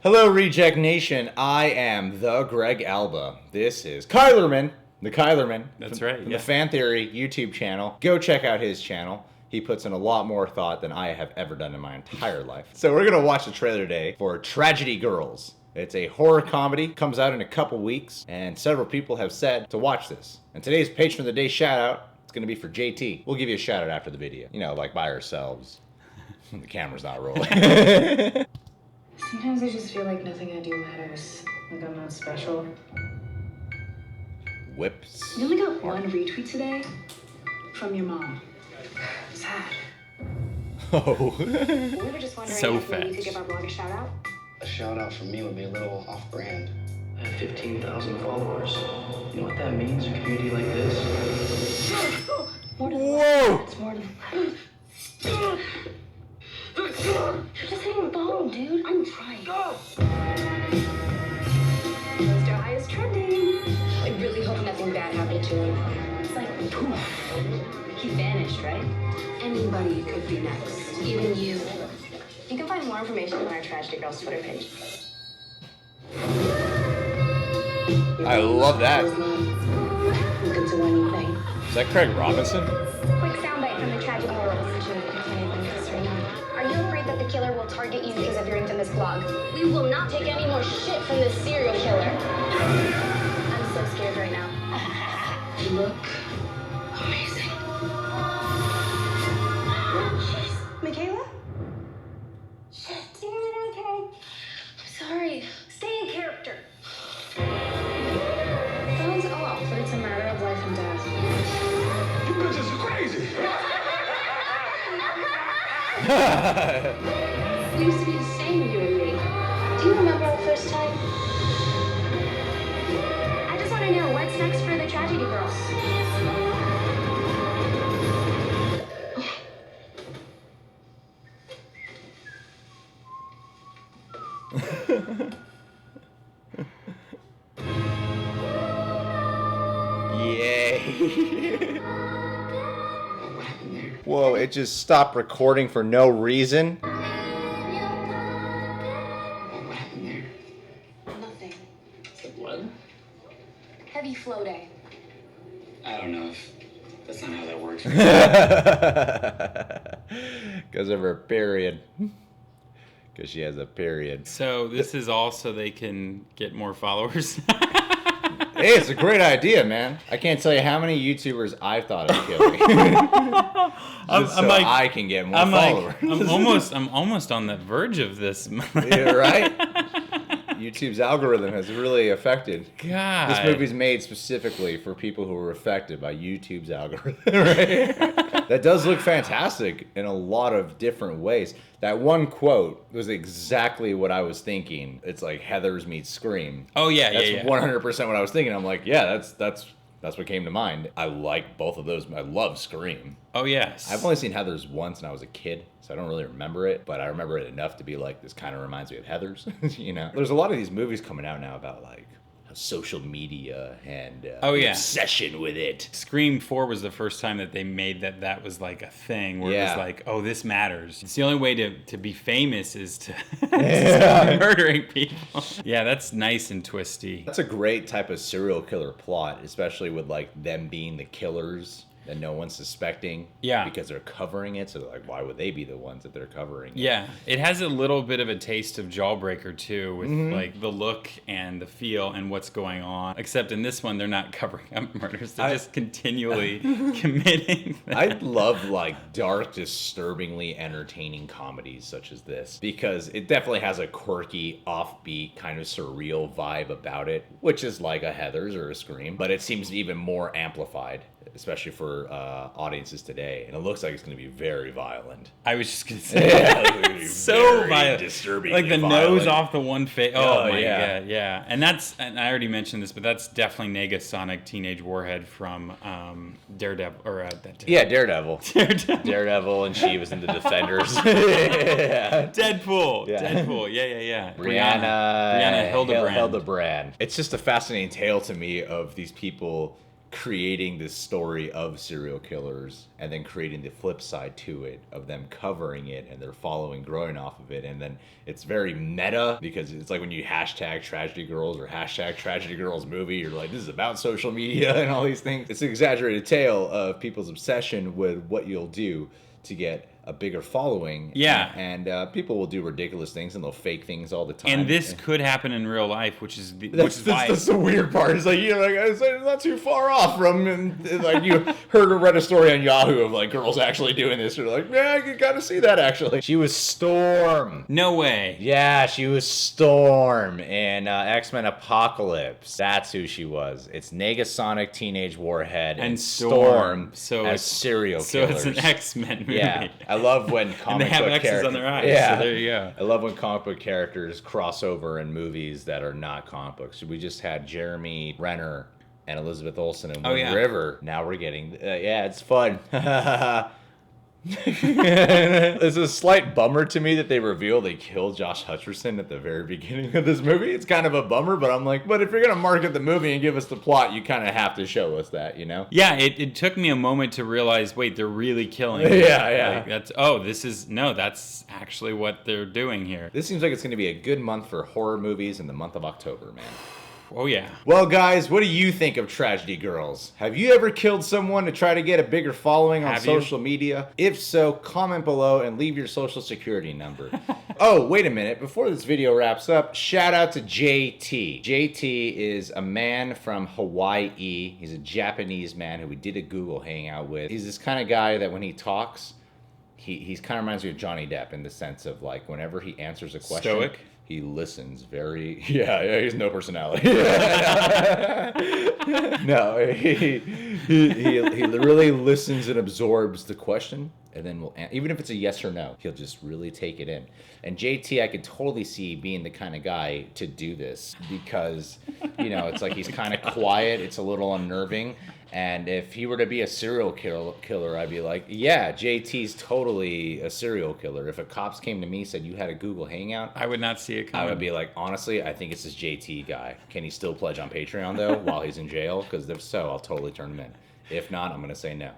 Hello, Reject Nation. I am the Greg Alba. This is Kylerman, the Kylerman. That's right. From the Fan Theory YouTube channel. Go check out his channel. He puts in a lot more thought than I have ever done in my entire life. So we're going to watch the trailer today for Tragedy Girls. It's a horror comedy, comes out in a couple weeks, and several people have said to watch this. And today's Patron of the Day shout out, it's going to be for JT. We'll give you a shout out after the video. You know, like by ourselves. The camera's not rolling. Sometimes I just feel like nothing I do matters. Like I'm not special. Whips. You only got one retweet today? From your mom. Sad. Oh. We were just wondering So if maybe you fast. could give our blog a shout out. A shout out from me would be a little off-brand. I have 15,000 followers. You know what that means in a community like this? More than Whoa! It's more than You're just hitting the bone, dude. I'm trying. Poster high is trending. I really hope nothing bad happened to him. It's like poof. He vanished, right? Anybody could be next. Even you. You can find more information on our Tragedy Girls Twitter page. I love that. You could do anything. Is that Craig Robinson? Quick soundbite from the Tragedy Girls. Are you afraid that the killer will target you because of your infamous blog? We will not take any more shit from this serial killer. I'm so scared right now. You look amazing. Michaela? Shit, okay. I'm sorry. Stay in character. Phone's off, but it's a matter of life and death. You bitches are crazy! We used to be the same, you and me. Do you remember our first time? I just want to know what's next for the Tragedy Girls. Yay. Whoa, it just stopped recording for no reason. What happened there? Nothing. Is it blood? Heavy flow day. I don't know if that's not how that works. Because of her period. Because she has a period. So this is all so they can get more followers. Hey, it's a great idea, man. I can't tell you how many YouTubers I've thought of killing. I can get more followers. I'm almost on the verge of this. Yeah, right? YouTube's algorithm has really affected. God. This movie's made specifically for people who were affected by YouTube's algorithm, right? That does look fantastic in a lot of different ways. That one quote was exactly what I was thinking. It's like Heathers meets Scream. Oh yeah, That's yeah. 100% what I was thinking. I'm like, yeah, that's what came to mind. I like both of those. I love Scream. Oh yes. I've only seen Heathers once, and I was a kid, so I don't really remember it. But I remember it enough to be like, this kind of reminds me of Heathers. You know, there's a lot of these movies coming out now about like how social media and obsession with it. Scream 4 was the first time that they made that was like a thing where it Yeah. was like, oh, this matters. It's the only way to be famous is to start murdering people. Yeah, that's nice and twisty. That's a great type of serial killer plot, especially with like them being the killers that no one's suspecting. Yeah. Because they're covering it, so like, why would they be the ones that they're covering it? Yeah, it has a little bit of a taste of Jawbreaker too, with like the look and the feel and what's going on. Except in this one, they're not covering up murders; they're just continually committing them. I love like dark, disturbingly entertaining comedies such as this because it definitely has a quirky, offbeat, kind of surreal vibe about it, which is like a Heathers or a Scream, but it seems even more amplified, especially for audiences today. And it looks like it's going to be very violent. I was just gonna say, Yeah, so very violent, disturbing, like the violent. nose off the one face. Oh, Oh, my yeah. god, yeah. And I already mentioned this, but that's definitely Negasonic Teenage Warhead from Daredevil, or Yeah, Daredevil. Daredevil. Daredevil, and she was in the Defenders. Deadpool. Yeah. Deadpool. Yeah. Brianna Hildebrand. Hildebrand. It's just a fascinating tale to me of these people creating this story of serial killers and then creating the flip side to it of them covering it and they're following growing off of it. And then it's very meta because it's like when you hashtag tragedy girls or hashtag tragedy girls movie, you're like, this is about social media and all these things. It's an exaggerated tale of people's obsession with what you'll do to get a bigger following. Yeah. And people will do ridiculous things and they'll fake things all the time. And this could happen in real life, which is why that's the weird part. It's like, you're like, it's not too far off from, and like you heard or read a story on Yahoo of like girls actually doing this. You're like, yeah, you got to see that actually. She was Storm. No way. Yeah, she was Storm in X-Men Apocalypse. That's who she was. It's Negasonic, Teenage Warhead, and Storm as serial killers. So it's an X-Men movie. Yeah, I love when comic and they have book X's characters. on their eyes. Yeah, so there you go. I love when comic book characters cross over in movies that are not comic books. We just had Jeremy Renner and Elizabeth Olsen in Wind River. Now we're getting, yeah, it's fun. It's a slight bummer to me that they reveal they killed Josh Hutcherson at the very beginning of this movie. It's kind of a bummer, but I'm like, but if you're going to market the movie and give us the plot, you kind of have to show us that, you know? Yeah, it took me a moment to realize, wait, they're really killing him. Yeah. Like, that's actually what they're doing here. This seems like it's going to be a good month for horror movies in the month of October, man. Oh, yeah. Well, guys, what do you think of Tragedy Girls? Have you ever killed someone to try to get a bigger following on social media? If so, comment below and leave your social security number. Oh, wait a minute. Before this video wraps up, shout out to JT. JT is a man from Hawaii. He's a Japanese man who we did a Google Hangout with. He's this kind of guy that when he talks, he's kind of reminds me of Johnny Depp in the sense of like whenever he answers a question. Stoic? He listens very... Yeah, he has no personality. No, he really listens and absorbs the question, and then even if it's a yes or no, he'll just really take it in. And JT, I could totally see being the kind of guy to do this because, you know, it's like he's kind of quiet, it's a little unnerving. And if he were to be a serial killer, I'd be like, yeah, JT's totally a serial killer. If a cops came to me and said you had a Google Hangout, I would not see it coming. I would be like, honestly, I think it's this JT guy. Can he still pledge on Patreon, though, while he's in jail? Because if so, I'll totally turn him in. If not, I'm going to say no.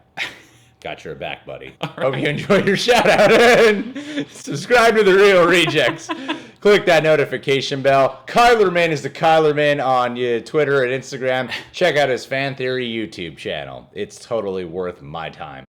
Got your back, buddy. Hope you enjoyed your shout-out. And subscribe to The Real Rejects. Click that notification bell. Kylerman is the Kylerman on Twitter and Instagram. Check out his Fan Theory YouTube channel. It's totally worth my time.